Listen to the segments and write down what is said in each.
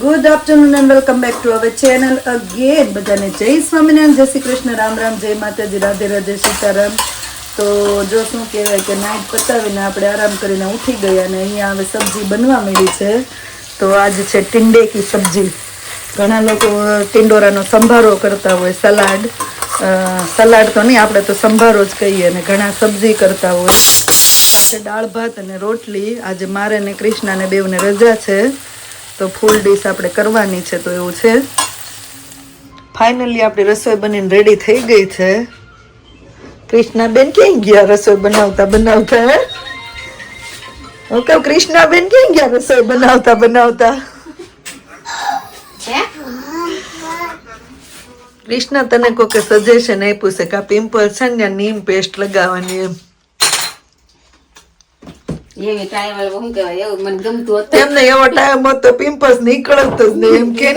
Good afternoon and welcome back to our channel again. બધાને જય સ્વામિનારાયણ, જય શ્રી કૃષ્ણ, રામ રામ, જય માતાજી, રાધે રાધે, સીતારામ. તો જો શું કહેવાય કે નાઇટ પતાવીને આપણે આરામ કરીને ઉઠી ગયા અને અહીંયા હવે સબ્જી બનવા મળી છે. તો આજ છે ટીંડે કી સબ્જી. ઘણા લોકો ટિંડોરાનો સંભારો કરતા હોય, સલાડ તો નહીં, આપણે તો સંભારો જ કહીએ, અને ઘણા સબ્જી કરતા હોય. સાથે દાળ ભાત અને રોટલી. આજે મારે ને કૃષ્ણાને બેવને રજા છે તો ફૂલ ડીશ આપણે કરવાની છે. તો એવું છે. ફાઇનલી આપણી રસોઈ બનીને રેડી થઈ ગઈ છે. કૃષ્ણાબેન ક્યાં ગયા રસોઈ બનાવતા બનાવતા? ઓકે, કૃષ્ણાબેન ક્યાં ગયા રસોઈ બનાવતા બનાવતા? કૃષ્ણા, તને કોકે સજેશન આપ્યું છે કે આ પિમ્પલ છે ને નીમ પેસ્ટ લગાવવાની એમ. એમને એવો ટાઈમ હતો પિમ્પલ્સ નીકળતો જ નહીં એમ કે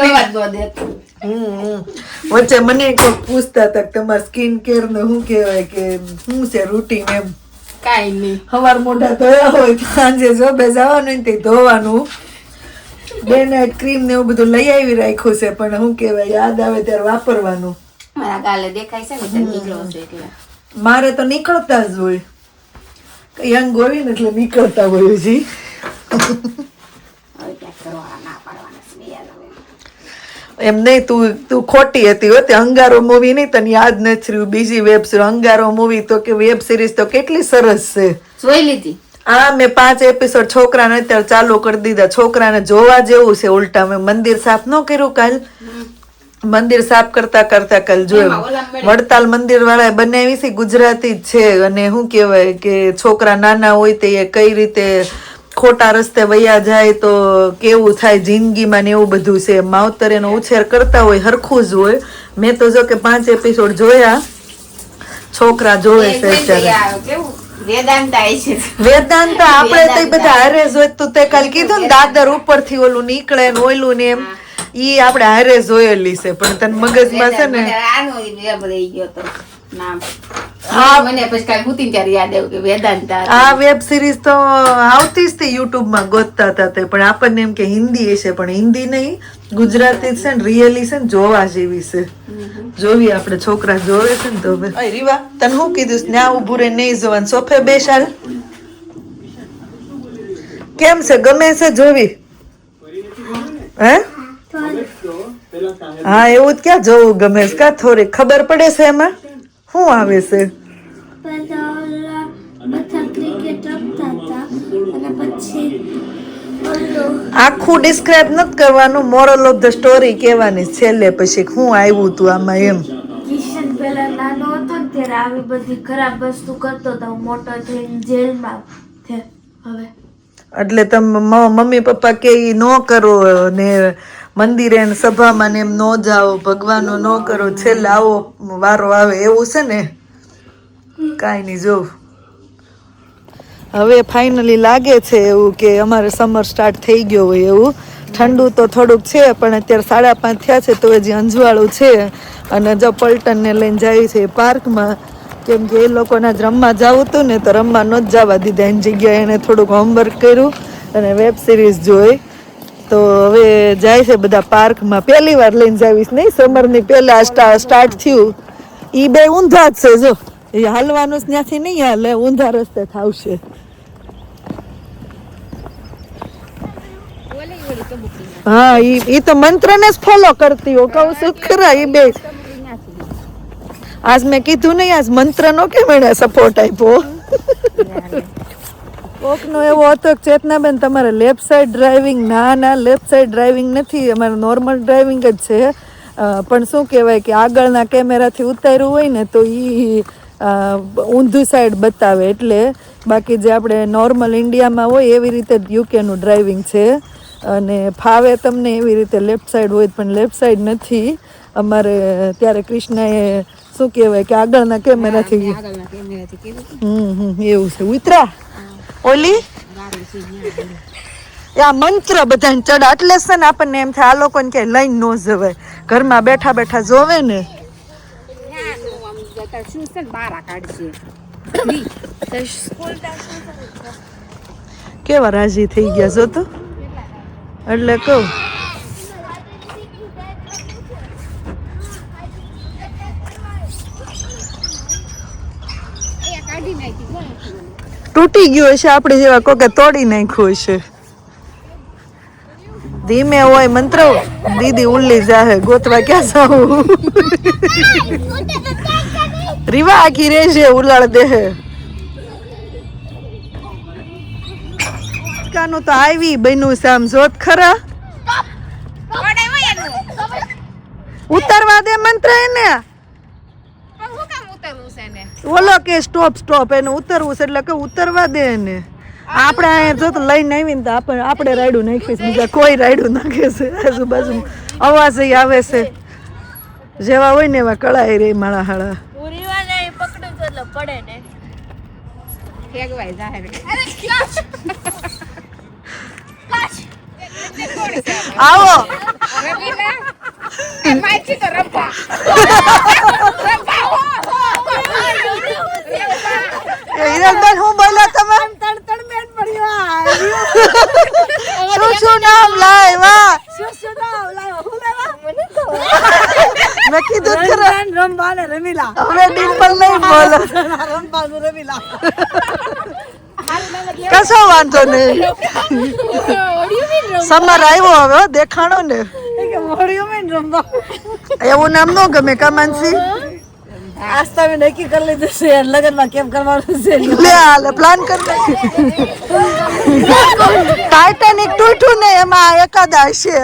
વચ્ચે મને કોઈ પૂછતા હતા કે તમારા સ્કિન કેર ને શું કહેવાય કે શું છે રૂટીન એમ. કાઈ નહીં, સવાર મોઢા ધોયા હોય સાંજે જોબે જવાનું ને ધોવાનું. ડે નાઇટ ક્રીમ ને એવું બધું લઈ આવી રાખ્યું છે, પણ શું કહેવાય યાદ આવે ત્યારે વાપરવાનું. મારા ગાલે દેખાય છે ને નીકળો છે એટલે મારે તો નીકળતા જ હોય, યંગ હોય ને એટલે નીકળતા હોય જી. એમ નહીં, તું ખોટી હતી હો. તે અંગારો મૂવી નહીં, તને યાદ નથી રહ્યું? બીજી વેબ સિરીઝ અંગારો મૂવી તો કે વેબ સિરીઝ તો કેટલી સરસ છે. જોઈ લીધી? હા, મેં 5 એપિસોડ છોકરાને અત્યારે ચાલુ કરી દીધા. છોકરાને જોવા જેવું છે. ઉલટા મેં મંદિર સાફ ન કર્યું કાલ, મંદિર સાફ કરતા કરતા કાલ જોયું. વડતાલ મંદિર વાળા બનાવી છે, ગુજરાતી જ છે. અને શું કહેવાય કે છોકરા નાના હોય તે કઈ રીતે ખોટા રસ્તે વયા જાય તો કેવું થાય જિંદગીમાં ને એવું બધું છે. માવતર એનો ઉછેર કરતા હોય હરખું જ હોય. મેં તો જો કે 5 એપિસોડ જોયા. છોકરા જોવે છે અત્યારે. વેદાંત આપણે તો બધા હારે જોઈ. તું તે કાલ કીધું ને દાદર ઉપરથી ઓલું નીકળે ને ઓલું ને એમ, ઈ આપણે હારે જોયેલી છે. પણ તને મગજમાં છે ને આ વેબ સિરીઝ તો આવતી જ હતી યુટ્યુબમાં ગોતતા હતા તે, પણ આપણને એમ કે હિન્દી હશે, પણ હિન્દી નહીં, ગુજરાતી છે ને, રિયલી છે ને, જોવા જેવી છે. જોવી આપણે, છોકરા જોવે છે ને તો. રીવા, તને શું કીધું? ત્યાં ઉભું રહે નહીં જોવાનું, સોફે બેસાલ. કેમ છે, ગમે છે જોવી? હે? હા, એવું જ ક્યાં જોવું ગમે છે? કા થોડી ખબર પડે છે એમાં શું આવે છે? આખું ડિસ્ક્રાઇબ નથી કરવાનું, મોરલ ઓફ ધ સ્ટોરી કહેવાની છેલ્લે, પછી શું આવ્યું તું આમાં એમ. કિશન પેલા નાનો હતો ને ત્યારે આવી બધી ખરાબ વસ્તુ કરતો હતો, મોટો થઈને જેલમાં છે હવે. એટલે તમે મમ્મી પપ્પા કે ન કરો ને મંદિરે ને સભામાં ને એમ ન જાઓ, ભગવાનનો ન કરો, છેલ્લે આવો વારો આવે એવું છે ને? કાંઈ નહીં, જોવ હવે ફાઇનલી લાગે છે એવું કે અમારે સમર સ્ટાર્ટ થઈ ગયો હોય એવું. ઠંડુ તો થોડુંક છે, પણ અત્યારે 5:30 થયા છે તો હજી અંજવાળું છે. અને જો પલટનને લઈને જાય છે પાર્કમાં, કેમ કે એ લોકોને જ રમવા જવું હતું ને તો રમવા ન જ જવા દીધા. એની જગ્યાએ એને થોડુંક હોમવર્ક કર્યું અને વેબ સિરીઝ જોઈ. તો હવે જાય છે બધા પાર્કમાં. પહેલી વાર લઈને જાવીશ નહીં, સમરની પહેલા સ્ટાર્ટ થયું. એ બે ઊંધા જ છે, જો એ હાલવાનું ત્યાંથી નહીં હાલે, ઊંધા રસ્તે થાવશે. હા, ઈ તો મંત્રને જ ફોલો કરતી હો, કહું છું ખરા. એ બે આજ મેં કીધું નહીં, આજ મંત્રનો કેમ એને સપોર્ટ આપ્યો. કોકનો એવો હતો કે ચેતનાબેન તમારે લેફ્ટ સાઈડ ડ્રાઇવિંગ. ના, લેફ્ટ સાઈડ ડ્રાઇવિંગ નથી, અમારે નોર્મલ ડ્રાઇવિંગ જ છે. પણ શું કહેવાય કે આગળના કેમેરાથી ઉતાર્યું હોય ને તો એ ઊંધું સાઈડ બતાવે, એટલે બાકી જે આપણે નોર્મલ ઇન્ડિયામાં હોય એવી રીતે જ યુકેનું ડ્રાઇવિંગ છે. અને ફાવે તમને એવી રીતે લેફ્ટ સાઈડ હોય, પણ લેફ્ટ સાઈડ નથી અમારે. ત્યારે કૃષ્ણાએ શું કહેવાય કે આગળના કેમેરાથી એવું છે. ઉતરા ઓલી આ મંત્ર બધાને ચડા, એટલે છે ને આપણને એમ થાય આ લોકોને ક્યાંય લઈને ન જવાય, ઘરમાં બેઠા બેઠા જોવે ને. કેવા રાજી થઈ ગયા જો તો. એટલે કહું તૂટી ગયું હશે આપણે જેવા કોકે તોડી નાખ્યું હશે. ધીમે હોય મંત્ર દીદી ઉલ્લી જાહે ગોતવા ક્યાં જાવું. રીવા આખી રેશે ઉલાળ દેહે. કાનું તો આવી બન્યું છે આમ જોત ખરા. ઉતરવા દે મંત્ર એને. ઓલો કે સ્ટોપ સ્ટોપ એને ઉતરવું છે એટલે કે ઉતરવા દે એને. આપણે અહીંયા જો તો લઈને આવીને તો આપણે રાયડું નાખીશ બીજા કોઈ રાયડું નાખે છે આજુબાજુ અવાજ આવે છે જેવા હોય ને એવા કળાઈ રે માળા હાળા. આવો હિરલબેન હું બોલ્યા તમે શું નામ લાવ્યા મેં કીધું હવે ડિમ્પલ નહીં બોલો કશો વાંધો નહીં. સમર આવ્યો હવે દેખાણો ને એવું નામ ન ગમે કમાનસી. આસ્તા મેં નક્કી કરી લીધું છે લગનમાં કેમ કરવાનું છે. લે હાલે પ્લાન કરી ટાઇટેનિક તૂટ્યું ને એમાં એકાદ હશે.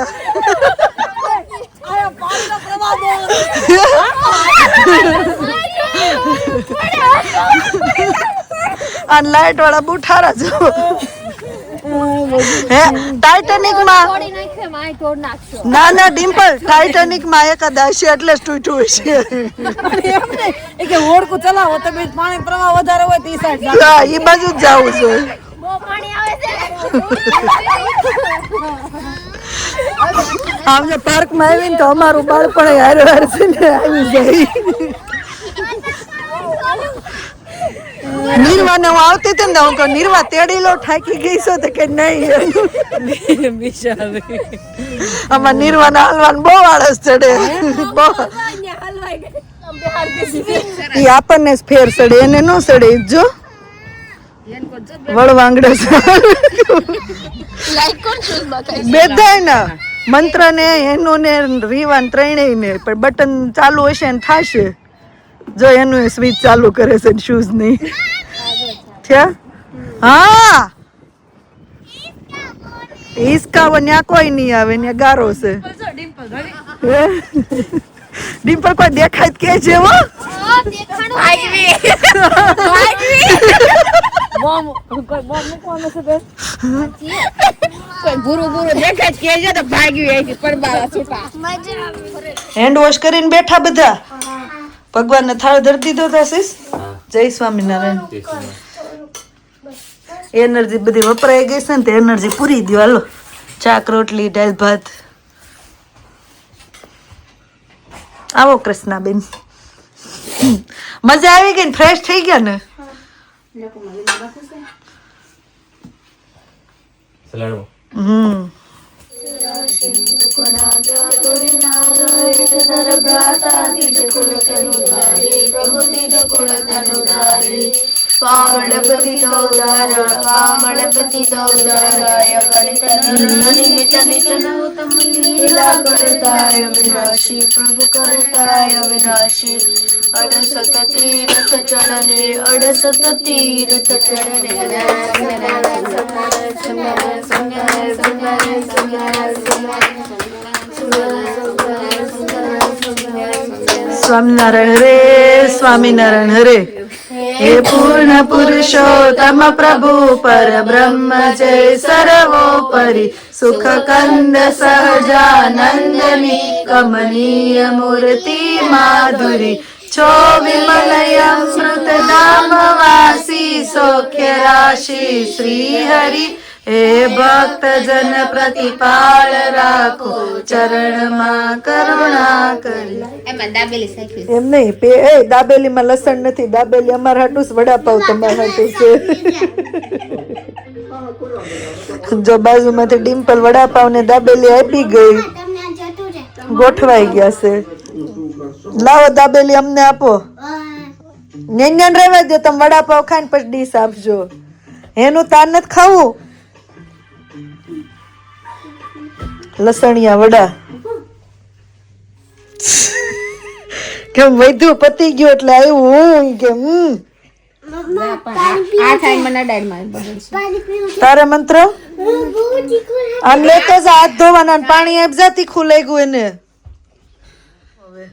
અને લાઈટ વાળા બુઠારા જો હે ટાઇટેનિક માં ના ના ડિમ્પલ ટાઇટેનિક માં એકાદ હશે એટલે જ તૂટ્યું હશે. કે ઓળખું ચલાવો તો બીજ પાણી પ્રવાહ વધારે હોય તો ઈ સાઈડ હા એ બાજુ જ જવું જોઈએ. આમ જો પાર્ક માં આવીને તો અમારું બાળપણ હારે હારે છે ને આવી જાય. નિર્વાને હું આવતી હતી ને હું કહું નિર્વા તેડી લો થાકી ગઈ છો તો કે નહીં બિચારી આમાં નિર્વાના હાલવાનું બહુ આળસ ચડે. ઈ આપણને જ ફેર ચડે એને ન ચડે જો વળવાંગડે બેધાય ના મંત્ર ને એનું ને રીવાન ત્રણેય ને પણ બટન ચાલુ હશે ને થાશે. જો એનું સ્વિચ ચાલુ કરે છે શૂઝ નહીં થયા. હા હિસકાવો ન્યા કોઈ નહીં આવે ને ગારો છે. ડિમ્પલ કોઈ દેખાય કે છે હો બોમ કોઈ બોમ મૂકવાનો છે બેન કોઈ ભૂરું ભૂરું દેખાય કે છે તો ભાગ્યું અહીંથી પરબારા છૂટા. હેન્ડ વોશ કરીને બેઠા બધા ભગવાનને થાળ ધરી દીધો થશીશ. જય સ્વામિનારાયણ. એનર્જી બધી વપરાઈ ગઈ છે ને તે એનર્જી પૂરી દો હાલો. ચાક રોટલી દાળ ભાત. આવો કૃષ્ણાબેન મજા આવી ગઈ ને ફ્રેશ થઈ ગયા ને. પામણપતિ દૌદારાય ગણિત નિત નિત નૂતમ લીલા કરતાય વિનાશી પ્રભુ કરતાય વિનાશી અડસત તીર્થ ચડને અડસત તીર્થ સ્વામિનારાયણ હરે સ્વામિનારાયણ હરે. હે પૂર્ણ પુરુષોત્તમ પ્રભુ પર બ્રહ્મ જય સર્વોપરી સુખ કંદ સહજાનંદની કમનીય મૂર્તિ માધુરી છો વિમલયમૃત ધામ વાસી સૌખ્ય રાશિ શ્રી હરિ. હે ભક્ત જન પ્રતિપાલ રાખો ચરણમાં કરુણા કરી. એમાં દાબેલી સાખી એમ નહીં દાબેલીમાં લસણ નથી. દાબેલી અમારા હાટું જ વડાપાવ તમારા હાટું છે. જો બાજુમાંથી ડિમ્પલ વડાપાવ ને દાબેલી આપી ગઈ ગોઠવાઈ ગયા છે. લાવો દાબેલી અમને આપો. નેન્યાન રહેવા દો તમે વડાપાવ ખાઈને પછી ડીશ આપજો. એનું તાર નથી ખાવું. લસણિયા વડા કેમ વૈધું પતી ગયું એટલે આવ્યું કે આ થાય મને અડાડમાં બગડશે. તારે મંત્ર આમ લેતો જા, હાથ ધોવાના ને પાણી આપ જા, તીખું લાગ્યું એને. હવે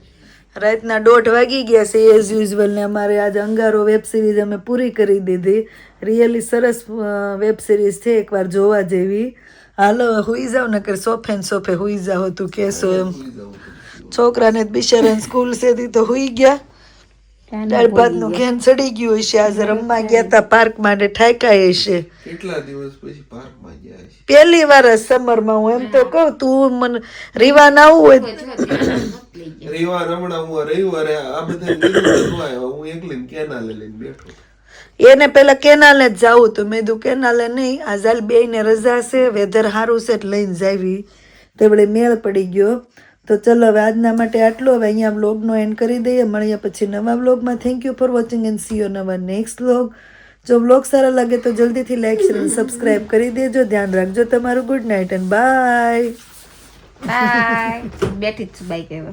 રાતના 1:30 વાગી ગયા છે એઝ યુઝ્યુઅલ ને અમારે આજે અંગારો વેબ સિરીઝ અમે પૂરી કરી દીધી. રિયલી સરસ વેબ સિરીઝ છે, એકવાર જોવા જેવી. હાલો હુઈ જાવ ને કે સોફે ને સોફે હુઈ જાવ તું કેસો એમ. છોકરાને બિચારાને સ્કૂલ સેથી તો હુઈ ગયા. દાળ ભાતનું ઘેન ચડી ગયું હશે. આજે રમવા ગયા તા પાર્ક માટે, ઠાક્યા હશે. કેટલા દિવસ પછી પાર્કમાં ગયા છે? પહેલી વાર સમરમાં. હું એમ તો કહું તું મને રીવા ના આવું હોય રવિવાર હમણાં હું રવિવારે આ બધા આવ્યા, હું એકલી કેનાલે લઈને બેઠો. એને પેલા કેનાલે જ જાવું તો મેં કીધું કેનાલે નહીં, આઝાલ બે ને રજા છે, વેધર સારું છે એટલે લઈને જાવી. તે વડે મેળ પડી ગયો. તો ચલો હવે આજના માટે આટલું. હવે અહીંયા વ્લોગનો એન્ડ કરી દઈએ. મળીએ પછી નવા વ્લોગમાં. Thank you for watching and C you નવા નેક્સ્ટ વ્લોગ. જો વ્લોગ સારા લાગે તો જલ્દીથી લાઈક શેર અને સબસ્ક્રાઈબ કરી દેજો. ધ્યાન રાખજો તમારું. Good night and bye. Bye. બેઠી જ છું બાઈક હવે.